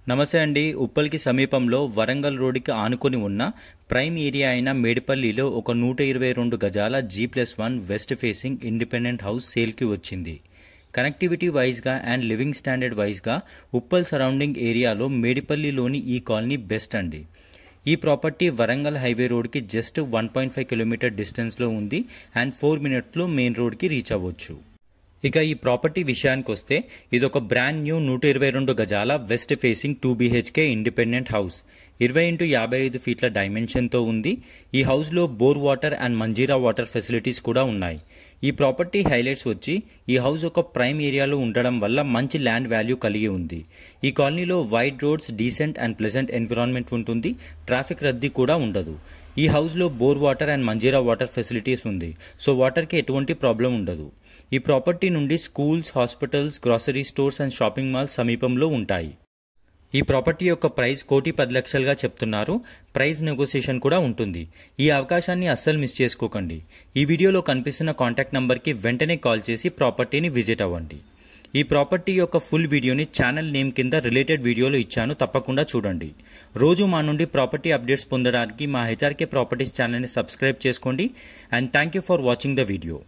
నమస్తే అండి. ఉప్పల్కి సమీపంలో వరంగల్ రోడ్డుకి ఆనుకొని ఉన్న ప్రైమ్ ఏరియా అయిన మేడిపల్లిలో ఒక 122 గజాల G+1 west facing independent house సేల్కి వచ్చింది. కనెక్టివిటీ వైజ్గా అండ్ లివింగ్ స్టాండర్డ్ వైజ్గా ఉప్పల్ సరౌండింగ్ ఏరియాలో మేడిపల్లిలోని ఈ కాలనీ బెస్ట్ అండి. ఈ ప్రాపర్టీ వరంగల్ హైవే రోడ్కి జస్ట్ 1.5 కిలోమీటర్ డిస్టెన్స్లో ఉంది అండ్ 4 మినిట్స్లో మెయిన్ రోడ్కి రీచ్ అవ్వచ్చు. ఇక ఈ ప్రాపర్టీ విషయానికి వస్తే ఇదొక బ్రాండ్ న్యూ 122 గజాల west facing 2 BHK independent house. 20x55 ఫీట్ల డైమెన్షన్తో ఉంది. ఈ హౌస్లో bore water and Manjeera water facilities కూడా ఉన్నాయి. ఈ ప్రాపర్టీ హైలైట్స్ వచ్చి ఈ హౌస్ ఒక ప్రైమ్ ఏరియాలో ఉండడం వల్ల మంచి ల్యాండ్ వాల్యూ కలిగి ఉంది. ఈ కాలనీలో wide roads, decent and pleasant environment ఉంటుంది. ట్రాఫిక్ రద్దీ కూడా ఉండదు. ఈ హౌస్లో bore water and Manjeera water facilities ఉంది. సో వాటర్కి ఎటువంటి ప్రాబ్లం ఉండదు. ఈ ప్రాపర్టీ నుండి schools, hospitals, grocery stores and shopping malls సమీపంలో ఉంటాయి. ఈ ప్రాపర్టీ యొక్క ప్రైస్ 1,10,00,000గా చెప్తున్నారు. ప్రైస్ నెగోసియేషన్ కూడా ఉంటుంది. ఈ అవకాశాన్ని అస్సలు మిస్ చేసుకోకండి. ఈ వీడియోలో కనిపిస్తున్న కాంటాక్ట్ నంబర్కి వెంటనే కాల్ చేసి ప్రాపర్టీని విజిట్ అవ్వండి. ఈ ప్రాపర్టీ యొక్క ఫుల్ వీడియోని ఛానల్ నేమ్ కింద రిలేటెడ్ వీడియోలో ఇచ్చాను, తప్పకుండా చూడండి. రోజు మా నుండి ప్రాపర్టీ అప్డేట్స్ పొందడానికి మా HRK ప్రాపర్టీస్ ఛానల్ని సబ్స్క్రైబ్ చేసుకోండి. And thank you for watching the video.